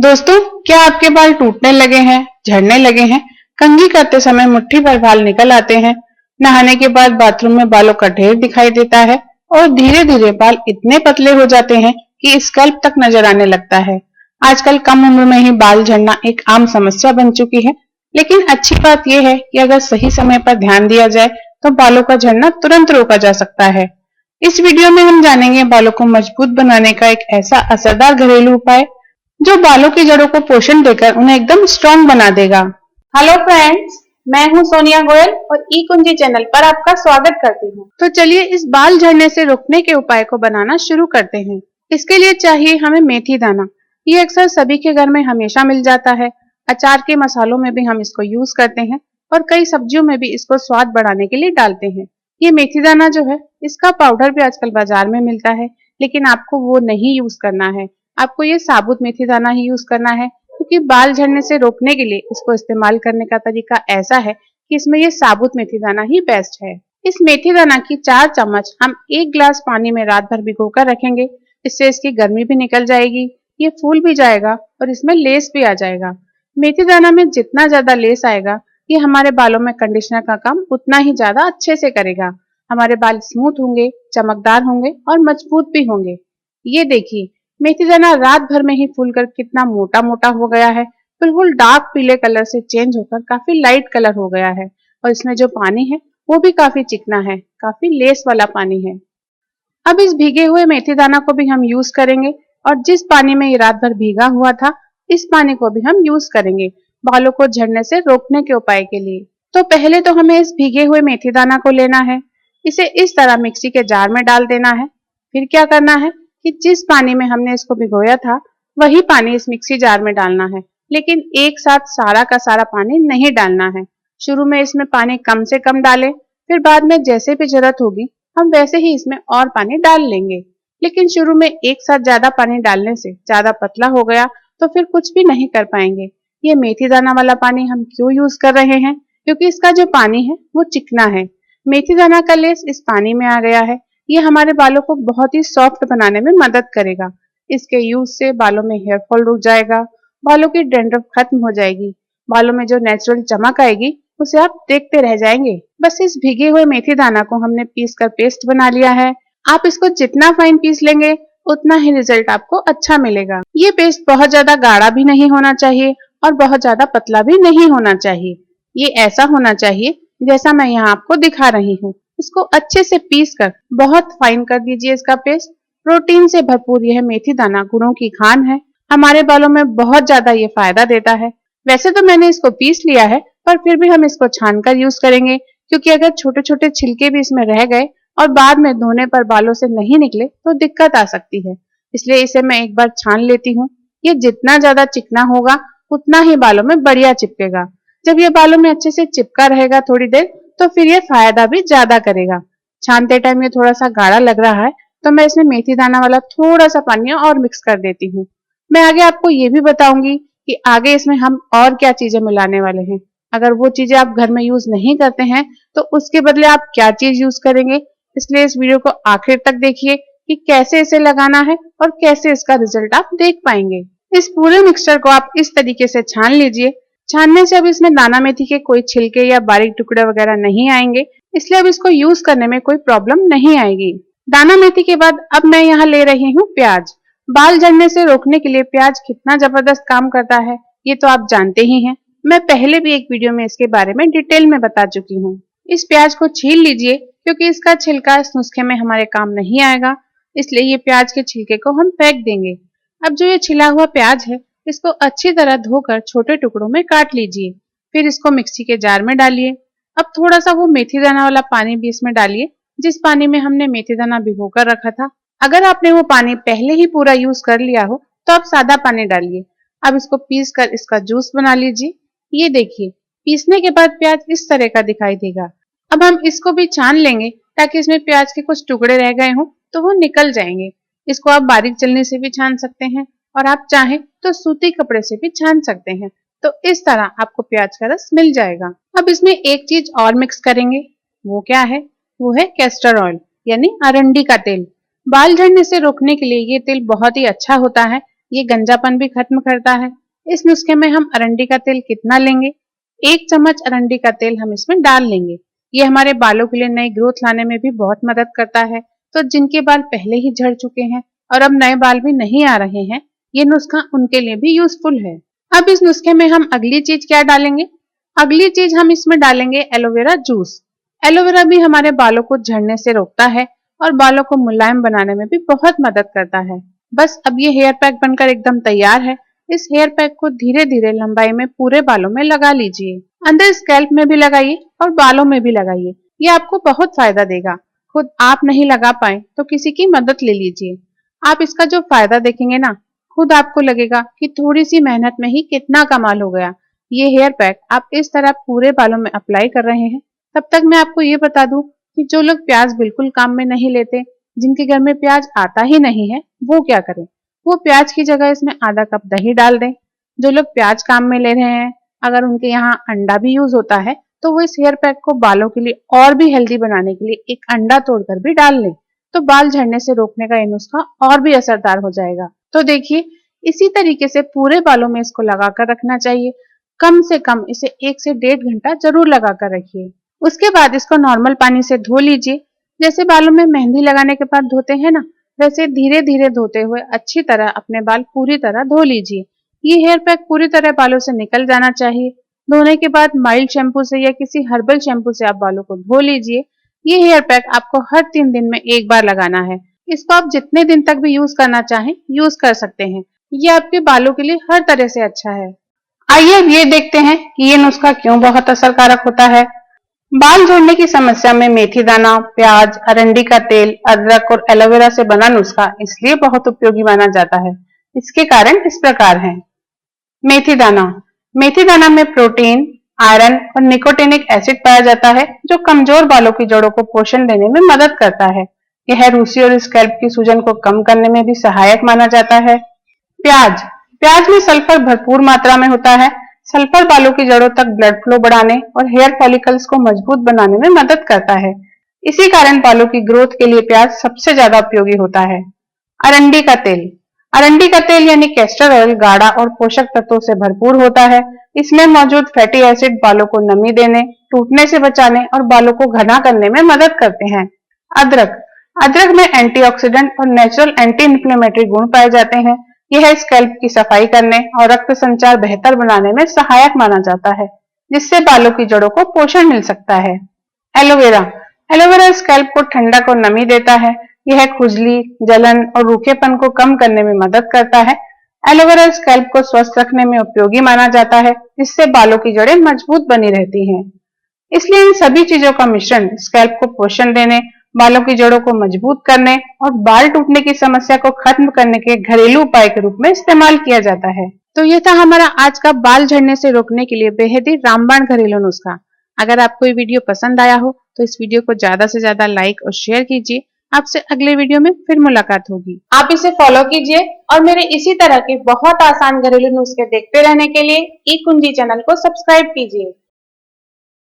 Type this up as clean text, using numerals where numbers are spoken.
दोस्तों, क्या आपके बाल टूटने लगे हैं, झड़ने लगे हैं? कंघी करते समय मुट्ठी भर बाल निकल आते हैं। नहाने के बाद बाथरूम में बालों का ढेर दिखाई देता है और धीरे धीरे बाल इतने पतले हो जाते हैं कि स्कैल्प तक नजर आने लगता है। आजकल कम उम्र में ही बाल झड़ना एक आम समस्या बन चुकी है, लेकिन अच्छी बात यह है कि अगर सही समय पर ध्यान दिया जाए तो बालों का झड़ना तुरंत रोका जा सकता है। इस वीडियो में हम जानेंगे बालों को मजबूत बनाने का एक ऐसा असरदार घरेलू उपाय जो बालों की जड़ों को पोषण देकर उन्हें एकदम स्ट्रॉन्ग बना देगा। हेलो फ्रेंड्स, मैं हूं सोनिया गोयल और ई कुंजी चैनल पर आपका स्वागत करती हूं। तो चलिए इस बाल झड़ने से रोकने के उपाय को बनाना शुरू करते हैं। इसके लिए चाहिए हमें मेथी दाना। ये अक्सर सभी के घर में हमेशा मिल जाता है। अचार के मसालों में भी हम इसको यूज करते हैं और कई सब्जियों में भी इसको स्वाद बढ़ाने के लिए डालते हैं। ये मेथी दाना जो है, इसका पाउडर भी आजकल बाजार में मिलता है, लेकिन आपको वो नहीं यूज करना है। आपको ये साबुत मेथी दाना ही यूज करना है, क्योंकि बाल झड़ने से रोकने के लिए इसको इस्तेमाल करने का तरीका ऐसा है कि इसमें ये साबुत मेथी दाना ही बेस्ट है। इस मेथी दाना की 4 चम्मच हम 1 गिलास पानी में रात भर भिगोकर रखेंगे। इससे इसकी गर्मी भी निकल जाएगी, ये फूल भी जाएगा और इसमें लेस भी आ जाएगा। मेथी दाना में जितना ज्यादा लेस आएगा, ये हमारे बालों में कंडीशनर का काम उतना ही ज्यादा अच्छे से करेगा। हमारे बाल स्मूथ होंगे, चमकदार होंगे और मजबूत भी होंगे। ये देखिए, मेथी दाना रात भर में ही फूलकर कितना मोटा मोटा हो गया है। बिल्कुल डार्क पीले कलर से चेंज होकर काफी लाइट कलर हो गया है और इसमें जो पानी है वो भी काफी चिकना है, काफी लेस वाला पानी है। अब इस भीगे हुए मेथी दाना को भी हम यूज करेंगे और जिस पानी में ये रात भर भीगा हुआ था, इस पानी को भी हम यूज करेंगे बालों को झड़ने से रोकने के उपाय के लिए। तो पहले तो हमें इस भीगे हुए मेथी दाना को लेना है, इसे इस तरह मिक्सी के जार में डाल देना है। फिर क्या करना है कि जिस पानी में हमने इसको भिगोया था, वही पानी इस मिक्सी जार में डालना है, लेकिन एक साथ सारा का सारा पानी नहीं डालना है। शुरू में इसमें पानी कम से कम डालें, फिर बाद में जैसे भी जरूरत होगी हम वैसे ही इसमें और पानी डाल लेंगे। लेकिन शुरू में एक साथ ज्यादा पानी डालने से ज्यादा पतला हो गया तो फिर कुछ भी नहीं कर पाएंगे। ये मेथी दाना वाला पानी हम क्यों यूज कर रहे हैं? क्योंकि इसका जो पानी है वो चिकना है। मेथी दाना का लेस इस पानी में आ गया है। ये हमारे बालों को बहुत ही सॉफ्ट बनाने में मदद करेगा। इसके यूज से बालों में हेयर फॉल रुक जाएगा, बालों की डैंड्रफ खत्म हो जाएगी, बालों में जो नेचुरल चमक आएगी उसे आप देखते रह जाएंगे। बस इस भीगे हुए मेथी दाना को हमने पीस कर पेस्ट बना लिया है। आप इसको जितना फाइन पीस लेंगे उतना ही रिजल्ट आपको अच्छा मिलेगा। ये पेस्ट बहुत ज्यादा गाढ़ा भी नहीं होना चाहिए और बहुत ज्यादा पतला भी नहीं होना चाहिए। ये ऐसा होना चाहिए जैसा मैं यहाँ आपको दिखा रही हूँ। इसको अच्छे से पीस कर बहुत फाइन कर दीजिए इसका पेस्ट। प्रोटीन से भरपूर यह मेथी दाना गुणों की खान है। हमारे बालों में बहुत ज्यादा ये फायदा देता है। वैसे तो मैंने इसको पीस लिया है, पर फिर भी हम इसको छानकर यूज करेंगे, क्योंकि अगर छोटे छोटे छिलके भी इसमें रह गए और बाद में धोने पर बालों से नहीं निकले तो दिक्कत आ सकती है। इसलिए इसे मैं एक बार छान लेती हूँ। ये जितना ज्यादा चिकना होगा उतना ही बालों में बढ़िया चिपकेगा। जब ये बालों में अच्छे से चिपका रहेगा थोड़ी देर, तो फिर ये फायदा भी ज्यादा करेगा। छानते टाइम ये थोड़ा सा गाढ़ा लग रहा है, तो मैं इसमें मेथी दाना वाला थोड़ा सा पानी और मिक्स कर देती हूँ। मैं आगे आपको ये भी बताऊंगी कि आगे इसमें हम और क्या चीजें मिलाने वाले हैं। अगर वो चीजें आप घर में यूज नहीं करते हैं तो उसके बदले आप क्या चीज यूज करेंगे। इसलिए इस वीडियो को आखिर तक देखिए कि कैसे इसे लगाना है और कैसे इसका रिजल्ट आप देख पाएंगे। इस पूरे मिक्सचर को आप इस तरीके से छान लीजिए। छानने से अब इसमें दाना मेथी के कोई छिलके या बारीक टुकड़े वगैरह नहीं आएंगे, इसलिए अब इसको यूज करने में कोई प्रॉब्लम नहीं आएगी। दाना मेथी के बाद अब मैं यहाँ ले रही हूँ प्याज। बाल झड़ने से रोकने के लिए प्याज कितना जबरदस्त काम करता है ये तो आप जानते ही हैं। मैं पहले भी एक वीडियो में इसके बारे में डिटेल में बता चुकी हूँ। इस प्याज को छील लीजिए, क्योंकि इसका छिलका इस नुस्खे में हमारे काम नहीं आएगा, इसलिए ये प्याज के छिलके को हम फेंक देंगे। अब जो ये छिला हुआ प्याज है, इसको अच्छी तरह धोकर छोटे टुकड़ों में काट लीजिए। फिर इसको मिक्सी के जार में डालिए। अब थोड़ा सा वो मेथी दाना वाला पानी भी इसमें डालिए, जिस पानी में हमने मेथी दाना भिगोकर रखा था। अगर आपने वो पानी पहले ही पूरा यूज कर लिया हो तो आप सादा पानी डालिए। अब इसको पीस कर इसका जूस बना लीजिए। ये देखिए, पीसने के बाद प्याज इस तरह का दिखाई देगा। अब हम इसको भी छान लेंगे, ताकि इसमें प्याज के कुछ टुकड़े रह गए हों तो वो निकल जाएंगे। इसको आप बारीक चलनी से भी छान सकते हैं और आप चाहें तो सूती कपड़े से भी छान सकते हैं। तो इस तरह आपको प्याज का रस मिल जाएगा। अब इसमें एक चीज और मिक्स करेंगे। वो क्या है? वो है कैस्टर ऑयल, यानी अरंडी का तेल। बाल झड़ने से रोकने के लिए ये तेल बहुत ही अच्छा होता है, ये गंजापन भी खत्म करता है। इस नुस्खे में हम अरंडी का तेल कितना लेंगे? 1 चम्मच अरंडी का तेल हम इसमें डाल लेंगे। ये हमारे बालों के लिए नई ग्रोथ लाने में भी बहुत मदद करता है। तो जिनके बाल पहले ही झड़ चुके हैं और अब नए बाल भी नहीं आ रहे हैं, ये नुस्खा उनके लिए भी यूजफुल है। अब इस नुस्खे में हम अगली चीज क्या डालेंगे? अगली चीज हम इसमें डालेंगे एलोवेरा जूस। एलोवेरा भी हमारे बालों को झड़ने से रोकता है और बालों को मुलायम बनाने में भी बहुत मदद करता है। बस अब ये हेयर पैक बनकर एकदम तैयार है। इस हेयर पैक को धीरे धीरे लंबाई में पूरे बालों में लगा लीजिए। अंदर स्कैल्प में भी लगाइए और बालों में भी लगाइए। ये आपको बहुत फायदा देगा। खुद आप नहीं लगा पाए तो किसी की मदद ले लीजिए। आप इसका जो फायदा देखेंगे ना, खुद आपको लगेगा कि थोड़ी सी मेहनत में ही कितना कमाल हो गया। ये हेयर पैक आप इस तरह पूरे बालों में अप्लाई कर रहे हैं। तब तक मैं आपको ये बता दूं कि जो लोग प्याज बिल्कुल काम में नहीं लेते, जिनके घर में प्याज आता ही नहीं है, वो क्या करें? वो प्याज की जगह इसमें आधा कप दही डाल दें। जो लोग प्याज काम में ले रहे हैं, अगर उनके यहाँ अंडा भी यूज होता है, तो वो इस हेयर पैक को बालों के लिए और भी हेल्दी बनाने के लिए एक अंडा तोड़कर भी डाल लें। तो बाल झड़ने से रोकने का ये नुस्खा और भी असरदार हो जाएगा। तो देखिए, इसी तरीके से पूरे बालों में इसको लगाकर रखना चाहिए। कम से कम इसे 1 से 1.5 घंटा जरूर लगाकर रखिए। उसके बाद इसको नॉर्मल पानी से धो लीजिए। जैसे बालों में मेहंदी लगाने के बाद धोते हैं ना, वैसे धीरे धीरे धोते हुए अच्छी तरह अपने बाल पूरी तरह धो लीजिए। ये हेयर पैक पूरी तरह बालों से निकल जाना चाहिए। धोने के बाद माइल्ड शैम्पू से या किसी हर्बल शैम्पू से आप बालों को धो लीजिए। ये हेयर पैक आपको हर 3 दिन में एक बार लगाना है। इसको आप जितने दिन तक भी यूज करना चाहें, यूज कर सकते हैं। ये आपके बालों के लिए हर तरह से अच्छा है। आइए अब ये देखते हैं कि ये नुस्खा क्यों बहुत असरकारक होता है। बाल झड़ने की समस्या में मेथी दाना, प्याज, अरंडी का तेल, अदरक और एलोवेरा से बना नुस्खा इसलिए बहुत उपयोगी माना जाता है। इसके कारण इस प्रकार हैं। मेथी दाना। मेथी दाना में प्रोटीन, आयरन और निकोटिनिक एसिड पाया जाता है, जो कमजोर बालों की जड़ों को पोषण देने में मदद करता है। यह रूसी और स्कैल्प की सूजन को कम करने में भी सहायक माना जाता है। प्याज। प्याज में सल्फर भरपूर मात्रा में होता है। सल्फर बालों की जड़ों तक ब्लड फ्लो बढ़ाने और हेयर फॉलिकल्स को मजबूत बनाने में मदद करता है। इसी कारण बालों की ग्रोथ के लिए प्याज सबसे ज्यादा उपयोगी होता है। अरंडी का तेल। अरंडी का तेल यानी कैस्टर ऑयल गाढ़ा और पोषक तत्वों से भरपूर होता है। इसमें मौजूद फैटी एसिड बालों को नमी देने, टूटने से बचाने और बालों को घना करने में मदद करते हैं। अदरक। अदरक में एंटीऑक्सीडेंट और नेचुरल एंटी इंफ्लेमेटरी गुण पाए जाते हैं। यह स्कैल्प की सफाई करने और रक्त संचार बेहतर बनाने में सहायक माना जाता है, जिससे बालों की जड़ों को पोषण मिल सकता है। एलोवेरा। एलोवेरा स्कैल्प को ठंडक और नमी देता है। यह खुजली, जलन और रूखेपन को कम करने में मदद करता है। एलोवेरा स्कैल्प को स्वस्थ रखने में उपयोगी माना जाता है, जिससे बालों की जड़ें मजबूत बनी रहती हैं। इसलिए इन सभी चीजों का मिश्रण स्कैल्प को पोषण देने, बालों की जड़ों को मजबूत करने और बाल टूटने की समस्या को खत्म करने के घरेलू उपाय के रूप में इस्तेमाल किया जाता है। तो ये था हमारा आज का बाल झड़ने से रोकने के लिए बेहद ही रामबाण घरेलू नुस्खा। अगर आपको ये वीडियो पसंद आया हो तो इस वीडियो को ज्यादा से ज्यादा लाइक और शेयर कीजिए। आपसे अगले वीडियो में फिर मुलाकात होगी। आप इसे फॉलो कीजिए और मेरे इसी तरह के बहुत आसान घरेलू नुस्खे देखते रहने के लिए ई कुंजी चैनल को सब्सक्राइब कीजिए।